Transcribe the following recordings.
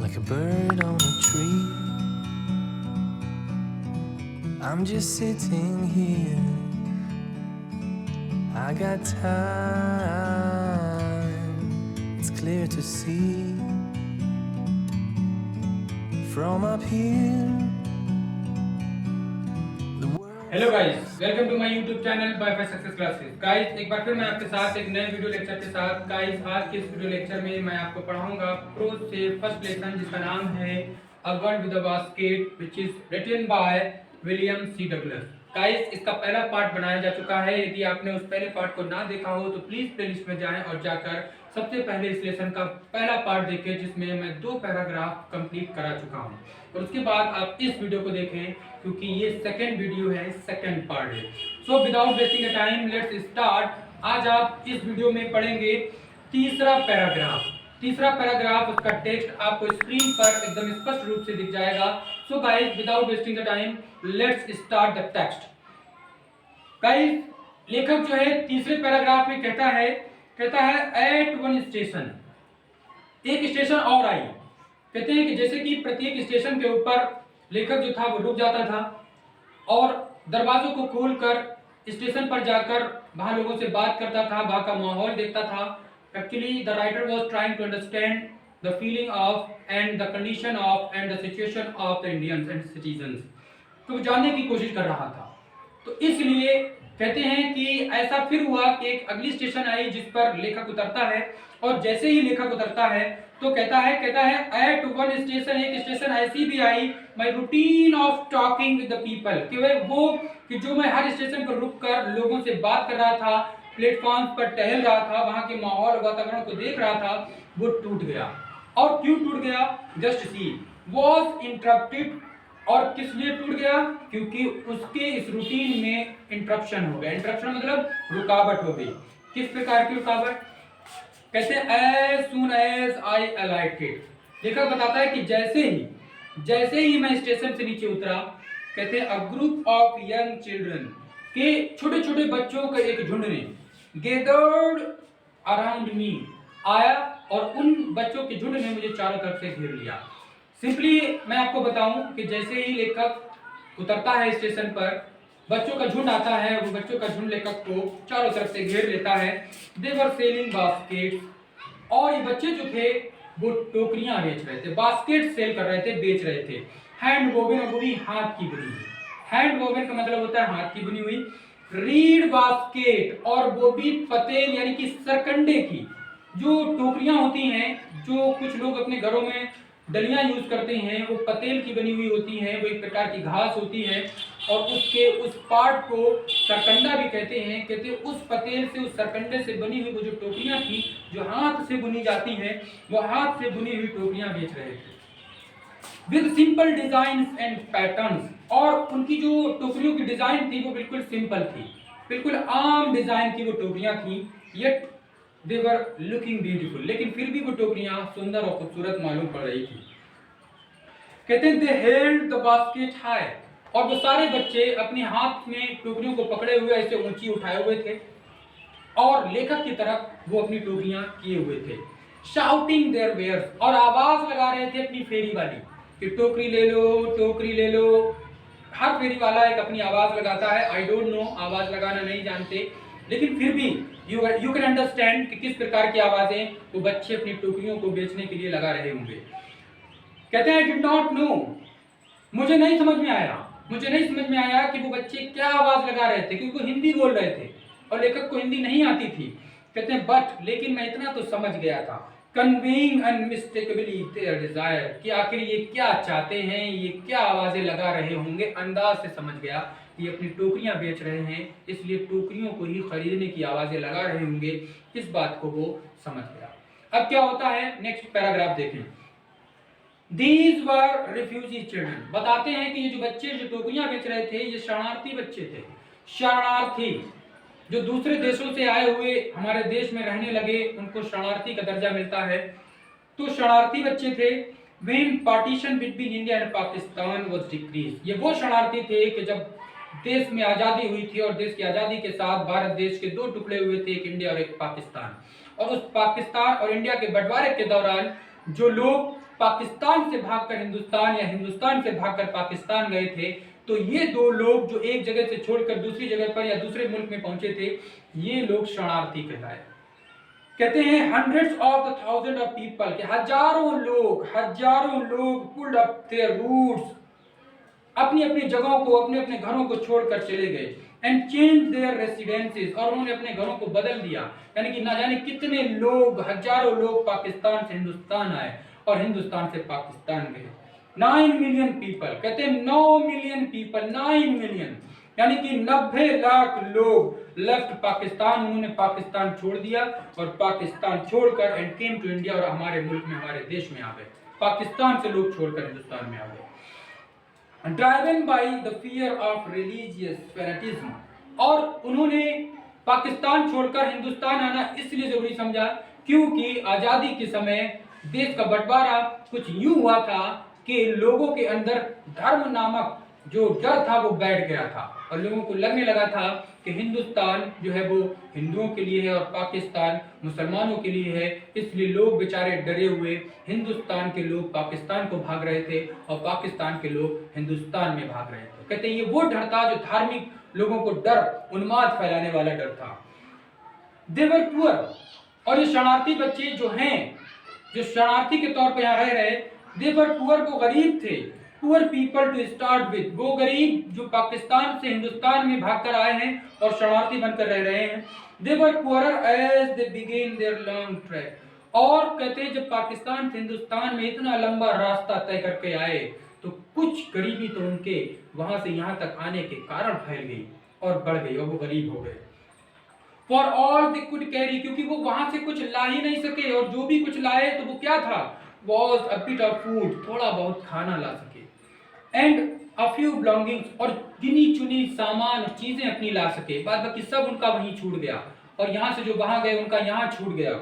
like a bird on a tree. I'm just sitting here. I got time. It's clear to see from up here. Hello guys, welcome to my YouTube channel wifi success classes. Guys, एक बार फिर मैं आपके साथ एक नए video lecture के साथ। गाइस, आज के इस वीडियो लेक्चर में मैं आपको पढ़ाऊंगा प्रोज से फर्स्ट लेसन, जिसका नाम है a world with a basket, which is written by William C Douglas. Guys, इसका पहला पार्ट बनाया जा चुका है। यदि आपने उस पहले पार्ट को ना देखा हो तो प्लीज प्लेलिस्ट में जाएं और जाकर सबसे पहले इस लेसन का पहला पार्ट देखें, जिसमें मैं 2 पैराग्राफ कंप्लीट करा चुका हूं। और उसके बाद आप इस वीडियो को देखें, क्योंकि ये सेकंड वीडियो है, सेकंड पार्ट है। So without wasting a time, let's start. आज आप इस वीडियो में पढ़ेंगे तीसरा पैराग्राफ। तीसरा पैराग्राफ, उसका टेक्स्ट आपको स्क्रीन पर एकदम स्पष्ट रूप से दिख जाएगा। So guys, without wasting the time, let's start the text. Guys, लेखक जो है तीसरे पैराग्राफ में कहता है एट वन स्टेशन, एक स्टेशन और आई। कहते हैं कि जैसे कि प्रत्येक स्टेशन के ऊपर लेखक जो था वो रुक जाता था और दरवाजों को खोलकर स्टेशन पर जाकर वहां लोगों से बात करता था, वहां का माहौल देखता था। Actually the writer was trying to understand the feeling of and the condition of and the situation of the Indians and citizens. तो जानने की कोशिश कर रहा था। तो इसलिए कहते हैं कि ऐसा फिर हुआ कि एक अगली स्टेशन आई जिस पर लेखक उतरता है, और जैसे ही लेखक उतरता है तो कहता है एट वन स्टेशन, एक स्टेशन ऐसी भी आई, my routine of talking with the people, कि वो कि जो मैं हर स्टेशन पर रुककर लोगों से बात कर रहा था, प्लेटफॉर्म पर टहल रहा था, वहां के माहौल वातावरण को देख रहा था, वो टूट गया। और क्यों टूट गया? Just see was interrupted. और किस लिए टूट गया? क्योंकि उसके इस रूटीन में इंटरप्शन हो गया। इंटरप्शन मतलब रुकावट हो गई। किस प्रकार की रुकावट? कहते हैं एज सून एज आई अलाइटेड, लेखक बताता है कि जैसे ही मैं स्टेशन से नीचे उतरा, कहते हैं a group of young children, के छोटे छोटे बच्चों का एक झुंड ने गेदर्ड अराउंड मी, आया और उन बच्चों के झुंड ने मुझे चारों तरफ से घेर लिया। सिंपली मैं आपको बताऊं कि जैसे ही लेखक उतरता है स्टेशन पर, बच्चों का झुंड आता है, वो बच्चों का झुंड लेखक को चारों तरफ से घेर लेता है। दे वर सेलिंग बास्केट्स, और ये बच्चे जो थे वो टोकरियां बेच रहे थे, बास्केट सेल कर रहे थे, बेच रहे थे। हैंड वोवन, और वो भी हाथ की बनी हुई। हैंड वोवन का मतलब होता है हाथ की बनी हुई। रीड बास्केट, और वो भी पतेल यानी कि सरकंडे की जो टोकरियां होती हैं, जो कुछ लोग अपने घरों में डलियां यूज करते हैं, वो पतेल की बनी हुई होती हैं। वो एक प्रकार की घास होती है और उसके उस पार्ट को सरकंडा भी कहते हैं। कहते हैं उस पतेल से, उस सरकंडे से बनी हुई वो जो टोकरियां थी, जो हाथ से बुनी जाती हैं, वो हाथ से बुनी हुई टोकरियां बेच रहे थे with simple design and patterns. और उनकी जो टोकरियों की डिजाइन थी वो बिल्कुल सिंपल थी, बिल्कुल आम डिजाइन की वो टोकरियां थी। Yet they were looking beautiful, लेकिन फिर भी वो टोकरियां सुंदर और खूबसूरत मालूम पड़ रही थी। कहते हैं दे हेल्ड द बास्केट हाई, और वो सारे बच्चे अपने हाथ में टोकरियों को पकड़े हुए ऐसे ऊंची उठाए हुए थे और लेखक की तरफ वो अपनी टोकरियां किए हुए थे। शाउटिंग देयर वेयर्स, और आवाज लगा रहे थे अपनी फेरी वाली कि टोकरी ले लो, टोकरी ले लो। हर फेरी वाला एक अपनी आवाज लगाता है। आई डोंट नो, आवाज लगाना नहीं जानते, लेकिन फिर भी यू कैन अंडरस्टैंड कि किस प्रकार की आवाजें वो बच्चे अपनी टोकरियों को बेचने के लिए लगा रहे होंगे। कहते हैं डिड नॉट नो, मुझे नहीं समझ में आया कि वो बच्चे क्या आवाज लगा रहे थे, क्योंकि वो हिंदी बोल रहे थे और लेखक को हिंदी नहीं आती थी। कहते हैं बट, लेकिन मैं इतना तो समझ गया था, कन्वेइंग अनमिस्टेकेबली देयर डिजायर, कि आखिर ये क्या चाहते हैं, ये क्या आवाजें लगा रहे होंगे। अंदाज से समझ गया कि ये अपनी टोकरियां बेच रहे हैं, इसलिए टोकरियों को ही खरीदने की आवाजें लगा रहे होंगे। इस बात को वो समझ गया। अब क्या होता है, नेक्स्ट पैराग्राफ देखें। These were refugee children, बताते हैं कि ये जो बच्चे जो टोकरियां बेच रहे थे, ये शरणार्थी बच्चे थे। शरणार्थी जो दूसरे देशों से आए हुए हमारे देश में रहने लगे, उनको शरणार्थी का दर्जा मिलता है। तो शरणार्थी बच्चे थे। When partition between India and Pakistan was decreased, ये वो शरणार्थी थे कि जब देश में आजादी हुई थी और देश की आजादी के साथ भारत देश के 2 टुकड़े हुए थे, एक इंडिया और एक पाकिस्तान। और उस पाकिस्तान और इंडिया के बंटवारे के दौरान जो लोग पाकिस्तान से भागकर हिंदुस्तान या हिंदुस्तान से भागकर पाकिस्तान गए थे, तो ये दो लोग जो एक जगह से छोड़कर दूसरी जगह पर या दूसरे मुल्क में पहुंचे थे, ये लोग शरणार्थी कहलाए। कहते हैं hundreds of the thousand of people, के हजारों लोग पुल्ड अप देयर रूट्स, अपनी अपनी जगहों को, अपने अपने घरों को छोड़कर चले गए, एंड चेंज देयर रेसिडेंसेस, और उन्होंने अपने घरों को बदल दिया। यानी कि ना जाने कितने लोग, हजारों लोग पाकिस्तान से हिंदुस्तान आए और हिंदुस्तान से पाकिस्तान गए। 9 मिलियन पीपल, कहते हैं 9 मिलियन पीपल, 9 मिलियन, यानी कि 90 लाख लोग लेफ्ट पाकिस्तान, उन्होंने पाकिस्तान छोड़ दिया और पाकिस्तान छोड़कर एंड केम टू इंडिया, और हमारे मुल्क में, हमारे देश में आ गए। पाकिस्तान से लोग छोड़कर हिंदुस्तान में आ गए। Driven by the fear of religious fanaticism, और उन्होंने पाकिस्तान छोड़कर हिंदुस्तान आना इसलिए जरूरी समझा क्योंकि आजादी के समय देश का बंटवारा कुछ यूं हुआ था कि लोगों के अंदर धर्म नामक जो डर था वो बैठ गया था, और लोगों को लगने लगा था कि हिंदुस्तान जो है वो हिंदुओं के लिए है और पाकिस्तान मुसलमानों के लिए है। इसलिए लोग बेचारे डरे हुए, हिंदुस्तान के लोग पाकिस्तान को भाग रहे थे और पाकिस्तान के लोग हिंदुस्तान में भाग रहे थे। कहते हैं ये वो डर था जो धार्मिक लोगों को डर, उन्माद फैलाने वाला डर था। दे वर पुअर, और ये शरणार्थी बच्चे जो हैं, जो शरणार्थी के तौर पर यहाँ रह रहे, दे वर पुअर, वो गरीब थे। Poor people to start with, वो गरीब जो पाकिस्तान से हिंदुस्तान में भागकर आए हैं और शरणार्थी बनकर रह रहे हैं। They were poorer as they begin their long track, और कहते हैं जब पाकिस्तान से हिंदुस्तान में इतना लंबा रास्ता तय करके आए तो कुछ गरीबी तो उनके वहां से यहाँ तक आने के कारण फैल गई और बढ़ गई और वो गरीब हो गए। For all they could carry, क्योंकि वो वहां से कुछ ला ही नहीं सके, और जो भी कुछ लाए तो वो क्या था, was a bit of food, थोड़ा बहुत खाना ला सके, एंड अ फ्यू बिलोंगिंग्स, और गिनी चुनी सामान चीजें अपनी ला सके, बाद बाकी सब उनका वहीं छूट गया, और यहाँ से जो वहां गए उनका यहाँ छूट गया।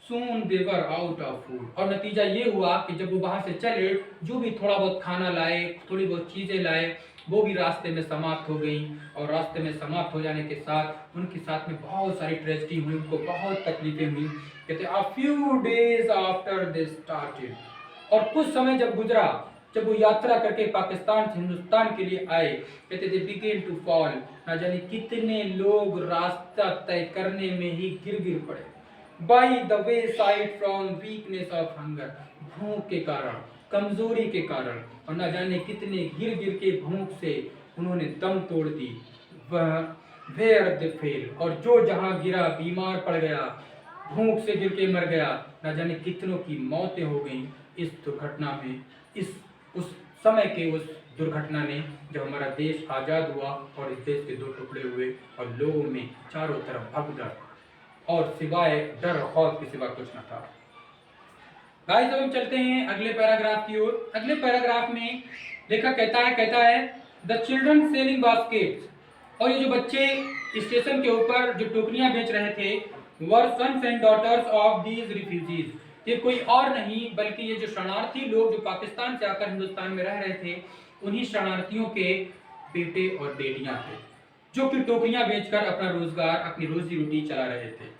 Soon they were out of food, और नतीजा ये हुआ कि जब वो वहां से चले, जो भी थोड़ा बहुत खाना लाए, थोड़ी बहुत चीजें लाए, वो भी रास्ते में समाप्त हो गई, और रास्ते में समाप्त हो जाने के साथ उनके साथ में बहुत सारी ट्रेजेडी हुई, उनको बहुत तकलीफें हुई। कहते a few days after they started, और कुछ समय जब गुजरा, जब वो यात्रा करके पाकिस्तान से हिंदुस्तान के लिए आए, कहते they began to fall, ना जाने कितने लोग रास्ता तय करने में ही गिर पड़े। by the wayside from weakness of hunger, भूख के कारण, कमजोरी के कारण, और न जाने कितने गिर के भूख से उन्होंने दम तोड़ दी। where they fell, और जो जहां गिरा बीमार पड़ गया, भूख से गिर के मर गया, न जाने कितनों की मौतें हो गई इस दुर्घटना में, उस समय के उस दुर्घटना ने, जब हमारा देश आजाद हुआ और इस देश के दो टुकड़े हुए और लोगों में चारों तरफ भगदड़ और सिवाय डर और खौफ के सिवा कुछ न था। गाइस अब हम चलते हैं अगले पैराग्राफ की ओर। अगले पैराग्राफ में लेखक कहता है द चिल्ड्रन सेलिंग बास्केट्स, और ये जो बच्चे स्टेशन के ऊपर जो टोकरियां बेच रहे थे, were sons and daughters of these refugees, ये कोई और नहीं बल्कि ये जो शरणार्थी लोग जो पाकिस्तान से आकर हिंदुस्तान में रह रहे थे, उन्हीं शरणार्थियों के बेटे और बेटियां थे जो कि टोकरियां बेचकर अपना रोजगार, अपनी रोजी रोटी चला रहे थे।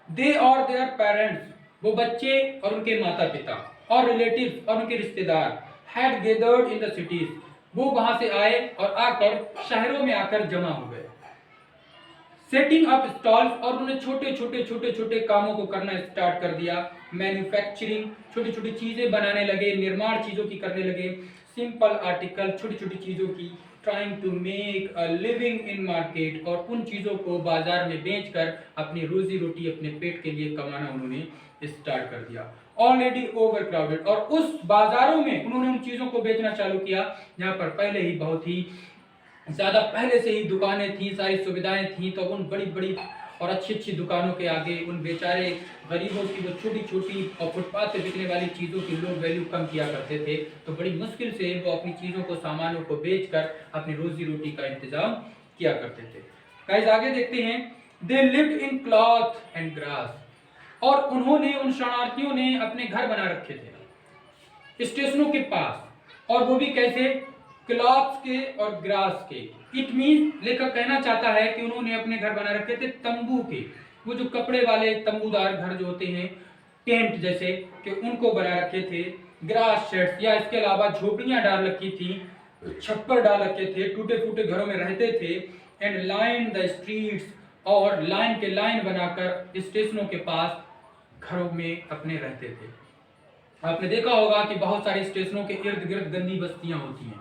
दे और देयर पेरेंट्स, वो बच्चे और उनके माता पिता और रिलेटिव्स और उनके रिश्तेदार, had gathered in the cities, वो वहां से आए और आकर शहरों में आकर जमा हो गए। सेटिंग अप स्टॉल्स, और उन्होंने छोटे छोटे कामों को करना स्टार्ट कर दिया। मैन्युफैक्चरिंग, छोटी छोटी चीजें बनाने लगे, निर्माण चीजों की करने लगे। सिंपल आर्टिकल, छोटी छोटी चीजों की। Trying to make a living in market, और उन चीजों को बाजार में बेचकर अपनी रोजी रोटी, अपने पेट के लिए कमाना उन्होंने स्टार्ट कर दिया। ऑलरेडी ओवर क्राउडेड, और उस बाजारों में उन्होंने उन चीजों को बेचना चालू किया जहां पर पहले ही बहुत ही ज्यादा पहले से ही दुकानें थी, सारी सुविधाएं थी, तो उन बड़ी बड़ी और अच्छी दुकानों के आगे उन बेचारे गरीबों की वो छोटी छोटी और फुटपाथ पे बिकने वाली चीज़ों की लोग वैल्यू कम किया करते थे, तो बड़ी मुश्किल से वो अपनी चीज़ों को, सामानों को बेचकर अपनी रोजी रोटी का इंतजाम किया करते थे। गाइस आगे देखते हैं, they lived in cloth and grass, और उन्होंने, उन शरणार्थियों ने अपने घर बना रखे थे स्टेशनों के पास, और वो भी कैसे, क्लॉथ्स के और ग्रास के। इट मीन्स, लेखक कहना चाहता है कि उन्होंने अपने घर बना रखे थे तंबू के, वो जो कपड़े वाले तंबूदार घर जो होते हैं, टेंट जैसे कि उनको बना रखे थे, ग्रास शेड्स या इसके अलावा झोपड़ियां डाल रखी थी, छप्पर डाल रखे थे, टूटे फूटे घरों में रहते थे। एंड लाइन द स्ट्रीट्स, और लाइन के लाइन बनाकर स्टेशनों के पास घरों में अपने रहते थे। आपने देखा होगा कि बहुत सारे स्टेशनों के इर्द गिर्द गंदी बस्तियां होती हैं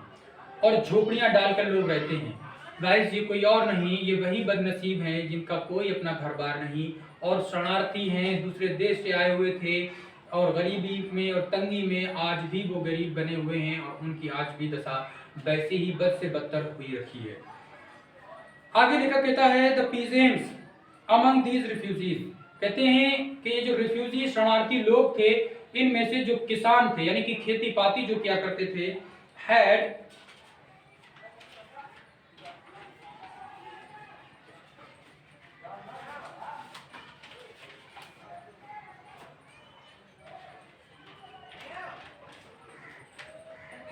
और झोपड़ियां डालकर लोग रहते हैं। गाइस, ये कोई और नहीं, ये वही बदनसीब हैं जिनका कोई अपना घर बार नहीं और शरणार्थी हैं, दूसरे देश से आए हुए थे और गरीबी में और तंगी में आज भी वो गरीब बने हुए हैं और उनकी आज भी दशा वैसे ही बद से बदतर हुई रखी है। आगे लेखक कहता है the peasants among these refugees, कहते हैं कि ये जो रिफ्यूजी शरणार्थी लोग थे, इनमें से जो किसान थे यानी कि खेती पाती जो किया करते थे, had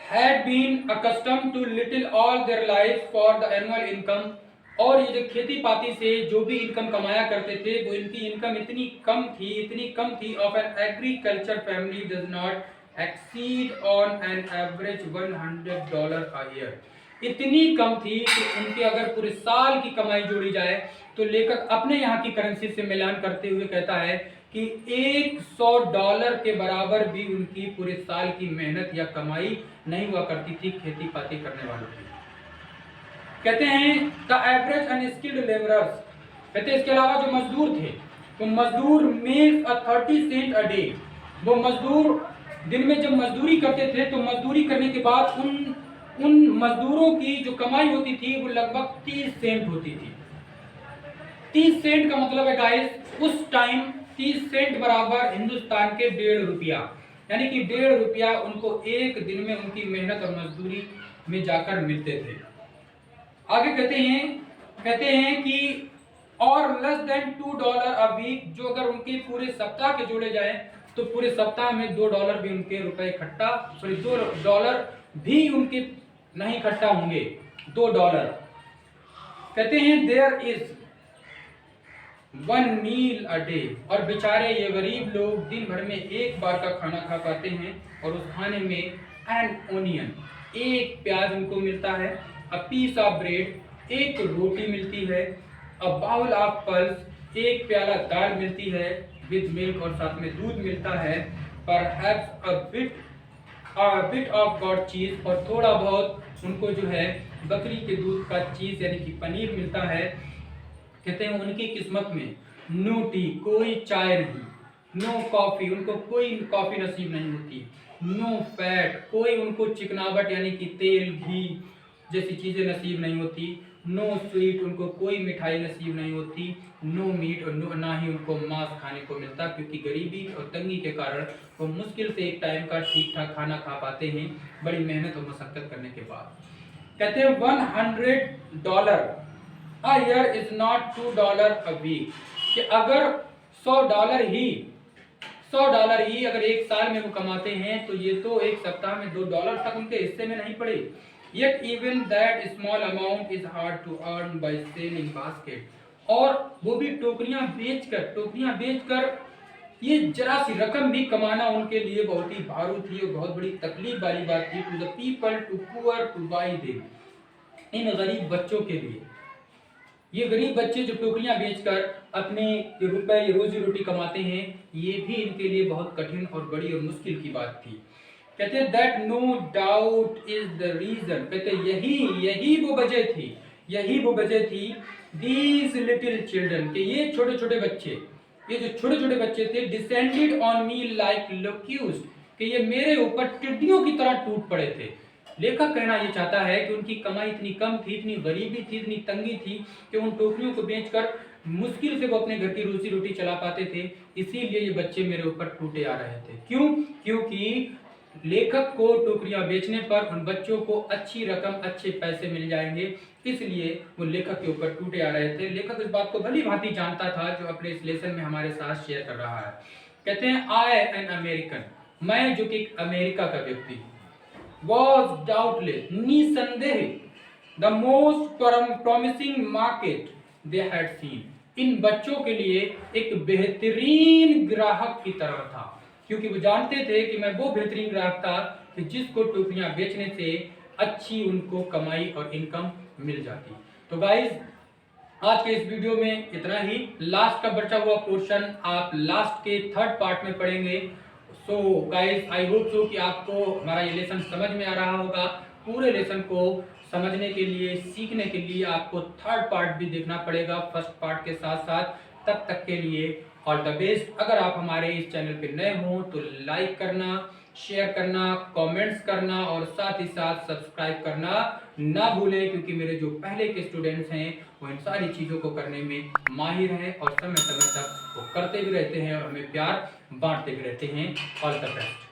had been accustomed to little all their lives for the annual income, और ये जो खेती पाती से जो भी इनकम कमाया करते थे वो इनकी इनकम इतनी कम थी of an agriculture family does not exceed on an average $100 a year। इतनी कम थी कि उनके अगर पूरे साल की कमाई जोड़ी जाए तो लेखक अपने यहाँ की करेंसी से मिलान करते हुए कहता है कि $100 के बराबर भी उनकी पूरे साल की मेहनत या कमाई नहीं हुआ करती थी खेती पाती करने वालों की। कहते हैं द एवरेज अनस्किल्ड लेबरर्स, कहते हैं इसके अलावा जो मजदूर थे तो मजदूर make a 30 sent a day, वो मजदूर दिन में जब मजदूरी करते थे तो मजदूरी करने के बाद उन मजदूरों की जो कमाई होती थी वो लगभग 30 सेंट होती थी। 30 सेंट का मतलब है गाइस उस टाइम 30 सेंट बराबर हिंदुस्तान के ₹1.5, यानी कि ₹1.5 उनको एक दिन में उनकी मेहनत और मजदूरी में जाकर मिलते थे। आगे कहते हैं कि और लेस देन $2 अ वीक, जो अगर उनके पूरे सप्ताह के जोड़े जाए तो पूरे सप्ताह में $2 भी उनके रुपए इकट्ठा $2 भी उनके नहीं इकट्ठा होंगे, $2। कहते हैं there is 1 meal a day, और बेचारे ये गरीब लोग दिन भर में एक बार का खाना खा पाते हैं और उस खाने में एन ओनियन, एक प्याज उनको मिलता है, अ पीस ऑफ ब्रेड, एक रोटी मिलती है, अ बाउल ऑफ पल्स, एक प्याला दाल मिलती है विद मिल्क, और साथ में दूध मिलता है, perhaps a bit of God चीज, और थोड़ा बहुत उनको जो है बकरी के दूध का चीज यानी कि पनीर मिलता है। कहते हैं उनकी किस्मत में नो टी, कोई चाय नहीं, नो कॉफी, उनको कोई कॉफी नसीब नहीं होती, नो फैट, कोई उनको चिकनावट यानी कि तेल घी जैसी चीजें नसीब नहीं होती, नो स्वीट, उनको कोई मिठाई नसीब नहीं होती, नो मीट, और ना ही उनको मांस खाने को मिलता, क्योंकि गरीबी और तंगी के कारण वो मुश्किल से एक टाइम का ठीक ठाक खाना खा पाते हैं बड़ी मेहनत और मशक्कत करने के बाद। कहते हैं $100 a year is not $2 a week, कि अगर $100 ही अगर एक साल में वो कमाते हैं तो ये तो एक सप्ताह में $2 तक उनके हिस्से में नहीं पड़े। Yet even that small amount is hard to earn by selling basket, और वो भी टोकरियां बेचकर ये जरा सी रकम भी कमाना उनके लिए बहुत ही भारू थी और बहुत बड़ी तकलीफ वाली बात थी। To the people too poor to buy them, इन गरीब बच्चों के लिए, ये गरीब बच्चे जो टोकरियां बेचकर अपने रुपए रोजी रोटी कमाते हैं, ये भी इनके लिए बहुत कठिन और बड़ी और मुश्किल की बात थी। कहते हैं that no doubt is the reason, कहते हैं यही वो वजह थी दीज लिटिल चिल्ड्रन, के ये छोटे छोटे बच्चे थे, डिसेंडेड ऑन मी लाइक लोक्यूस्ट, कि ये मेरे ऊपर टिड्डियों की तरह टूट पड़े थे। लेखक कहना ये चाहता है कि उनकी कमाई इतनी कम थी, इतनी गरीबी थी, इतनी तंगी थी कि उन टोकरियों को बेचकर मुश्किल से वो अपने घर की रोजी रोटी चला पाते थे, इसीलिए ये बच्चे मेरे ऊपर टूटे आ रहे थे। क्योंकि लेखक को टोकरियां बेचने पर उन बच्चों को अच्छी रकम, अच्छे पैसे मिल जाएंगे, इसलिए वो लेखक के ऊपर टूटे आ रहे थे। लेखक इस बात को भली भांति जानता था जो अपने इस लेसन में हमारे साथ शेयर कर रहा है। कहते हैं आई एन अमेरिकन, मैं जो कि अमेरिका का व्यक्ति, was doubtless, निसंदेह, the most promising market they had seen, इन बच्चों के लिए एक बेहतरीन ग्राहक की तरह था, क्योंकि वो जानते थे कि मैं वो बेहतरीन ग्राहक था कि जिसको टोपियां बेचने से अच्छी उनको कमाई और इनकम मिल जाती। तो गाइस आज के इस वीडियो में इतना ही। लास्ट का बचा हुआ पोर्शन आप लास्ट के थर्ड पार्ट में पढ़ेंगे। So guys I hope so कि आपको हमारा ये लेसन समझ में आ रहा होगा। पूरे लेसन को समझने के लिए, सीखने के लिए आपको थर्ड पार्ट भी देखना पड़ेगा फर्स्ट पार्ट के साथ साथ। तब तक के लिए ऑल द बेस्ट। अगर आप हमारे इस चैनल पे नए हो तो लाइक करना, शेयर करना, कमेंट्स करना और साथ ही साथ सब्सक्राइब करना ना भूलें, क्योंकि मेरे जो पहले के स्टूडेंट्स हैं वो इन सारी चीज़ों को करने में माहिर हैं और समय समय तक वो करते भी रहते हैं और हमें प्यार बांटते भी रहते हैं। All the best.